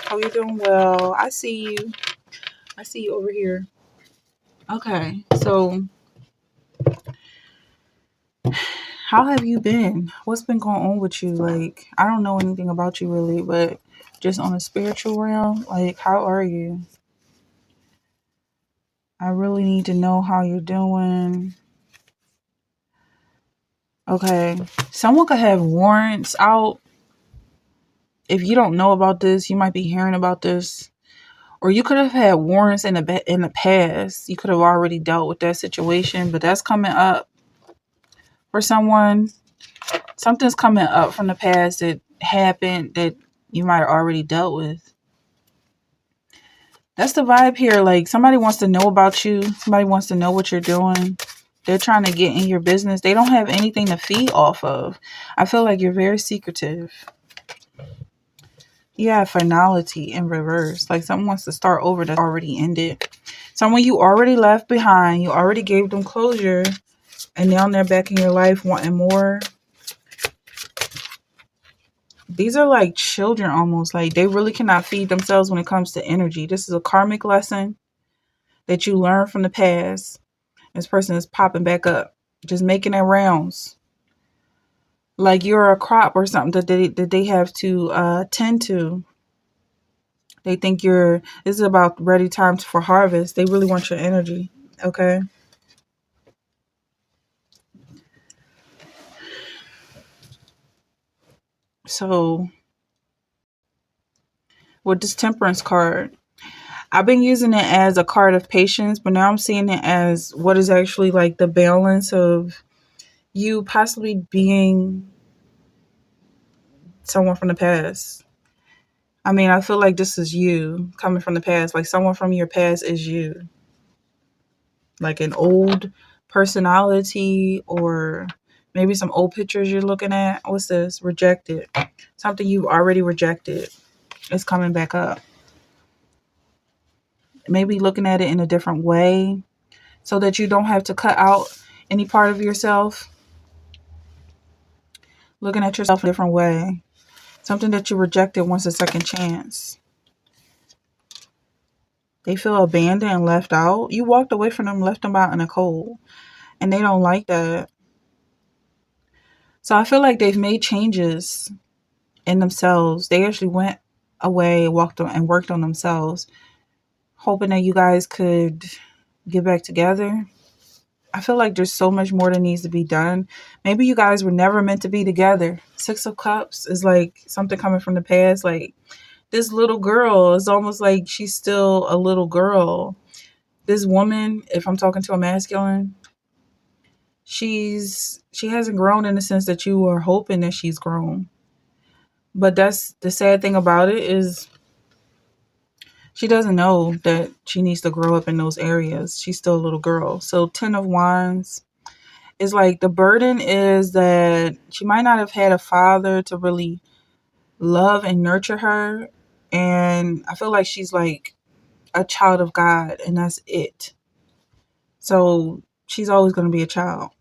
Hope you're doing well. I see you. I see you over here. Okay, so how have you been? What's been going on with you? Like, I don't know anything about you really, but just on a spiritual realm, like, how are you? I really need to know how you're doing. Okay, someone could have warrants out. If you don't know about this, you might be hearing about this. Or you could have had warrants in the past. You could have already dealt with that situation, but that's coming up for someone. Something's coming up from the past that happened that you might have already dealt with. That's the vibe here. Like, somebody wants to know about you. Somebody wants to know what you're doing. They're trying to get in your business. They don't have anything to feed off of. I feel like you're very secretive. Yeah, finality in reverse. Like, someone wants to start over that's already ended. Someone you already left behind. You already gave them closure. And now they're back in your life wanting more. These are like children almost. Like, they really cannot feed themselves when it comes to energy. This is a karmic lesson that you learned from the past. This person is popping back up, just making their rounds. Like you're a crop or something that they have to tend to. They think this is about ready times for harvest. They really want your energy. Okay. So with this temperance card, I've been using it as a card of patience, but now I'm seeing it as what is actually like the balance of you possibly being someone from the past. I mean, I feel like this is you coming from the past. Like, someone from your past is you. Like an old personality, or maybe some old pictures you're looking at. What's this? Rejected. Something you've already rejected is coming back up. Maybe looking at it in a different way so that you don't have to cut out any part of yourself. Looking at yourself in a different way. Something that you rejected wants a second chance. They feel abandoned and left out. You walked away from them, left them out in the cold. And they don't like that. So I feel like they've made changes in themselves. They actually went away, walked on, and worked on themselves, hoping that you guys could get back together. I feel like there's so much more that needs to be done. Maybe you guys were never meant to be together. Six of Cups is like something coming from the past. Like, this little girl is almost like she's still a little girl. This woman, if I'm talking to a masculine, she hasn't grown in the sense that you are hoping that she's grown. But that's the sad thing about it, is she doesn't know that she needs to grow up in those areas. She's still a little girl. So 10 of Wands is like, the burden is that she might not have had a father to really love and nurture her. And I feel like she's like a child of God, and that's it. So she's always going to be a child.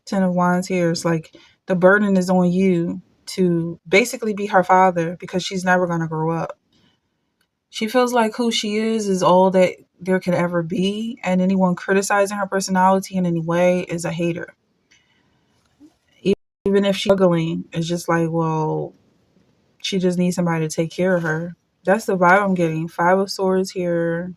10 of Wands here is like, the burden is on you to basically be her father, because she's never going to grow up. She feels like who she is all that there could ever be, and anyone criticizing her personality in any way is a hater. Even if she's struggling, it's just like, well, she just needs somebody to take care of her. That's the vibe I'm getting. 5 of Swords here.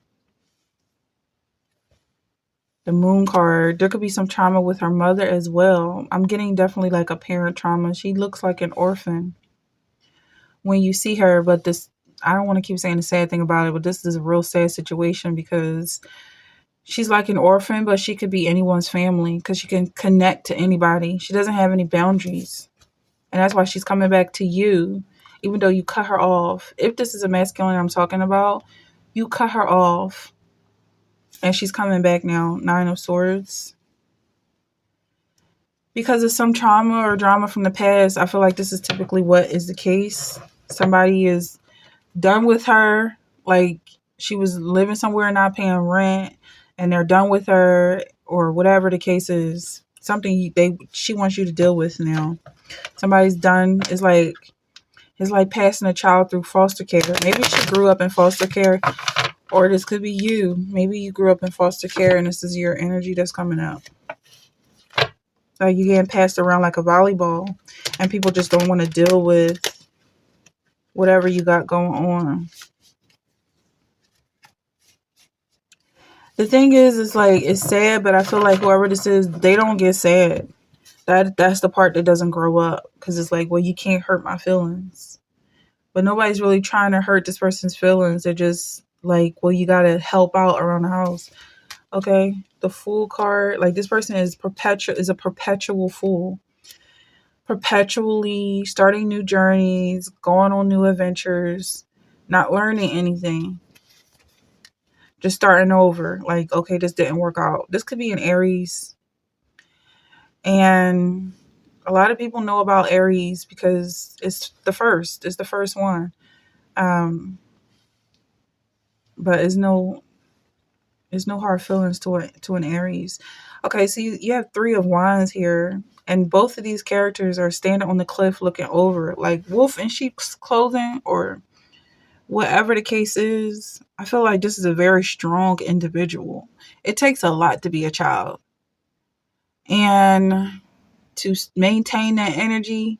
The Moon card. There could be some trauma with her mother as well. I'm getting definitely like a parent trauma. She looks like an orphan when you see her, but this, I don't want to keep saying the sad thing about it, but this is a real sad situation, because she's like an orphan, but she could be anyone's family because she can connect to anybody. She doesn't have any boundaries. And that's why she's coming back to you, even though you cut her off. If this is a masculine I'm talking about, you cut her off. And she's coming back now. 9 of Swords. Because of some trauma or drama from the past, I feel like this is typically what is the case. Somebody is done with her. Like, she was living somewhere and not paying rent, and they're done with her, or whatever the case is. Something she wants you to deal with now. Somebody's done. It's like It's like passing a child through foster care. Maybe she grew up in foster care, or this could be you. Maybe you grew up in foster care and this is your energy that's coming up. Like you getting passed around like a volleyball, and people just don't want to deal with whatever you got going on. The thing is, it's like it's sad, but I feel like whoever this is, they don't get sad. That's the part that doesn't grow up because it's like, well, you can't hurt my feelings. But nobody's really trying to hurt this person's feelings. They're just like, well, you gotta help out around the house. Okay, the Fool card, like this person is a perpetual fool, perpetually starting new journeys, going on new adventures, not learning anything, just starting over. Like, okay, this didn't work out. This could be an Aries, and a lot of people know about Aries because it's the first. It's the first one. Um, but there's no hard feelings to an Aries. Okay, so you have three of wands here, and both of these characters are standing on the cliff looking over, like wolf in sheep's clothing, or whatever the case is. I feel like this is a very strong individual. It takes a lot to be a child, and to maintain that energy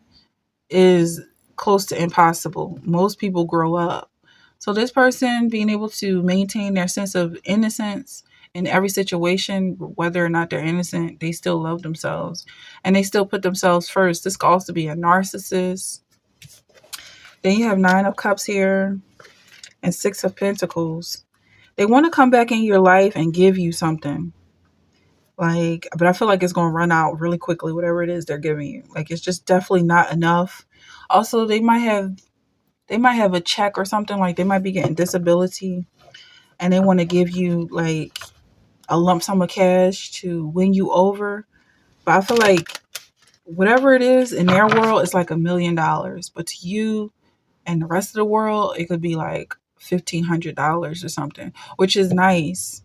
is close to impossible. Most people grow up. So this person being able to maintain their sense of innocence in every situation, whether or not they're innocent, they still love themselves and they still put themselves first. This could also be a narcissist. Then you have Nine of Cups here and Six of Pentacles. They want to come back in your life and give you something. Like, but I feel like it's going to run out really quickly, whatever it is they're giving you. Like, it's just definitely not enough. Also, they might have a check or something, like they might be getting disability and they want to give you like a lump sum of cash to win you over. But I feel like whatever it is in their world, it's like $1 million. But to you and the rest of the world, it could be like $1,500 or something, which is nice.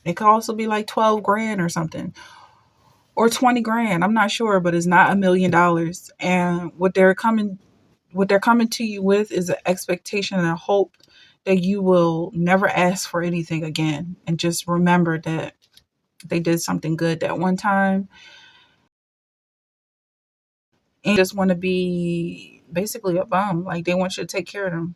It could also be like 12 grand or something, or 20 grand. I'm not sure, but it's not $1 million. And what they're coming to you with is an expectation and a hope that you will never ask for anything again, and just remember that they did something good that one time, and just want to be basically a bum. Like they want you to take care of them.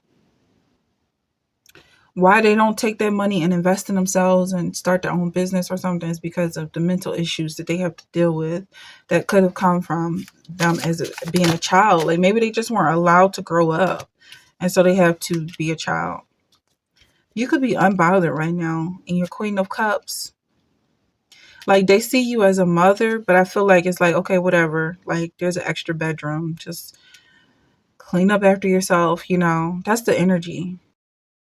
Why they don't take that money and invest in themselves and start their own business or something is because of the mental issues that they have to deal with that could have come from them being a child. Like maybe they just weren't allowed to grow up, and so they have to be a child. You could be unbothered right now in your Queen of Cups. Like they see you as a mother, but I feel like it's like, okay, whatever. Like there's an extra bedroom. Just clean up after yourself. That's the energy.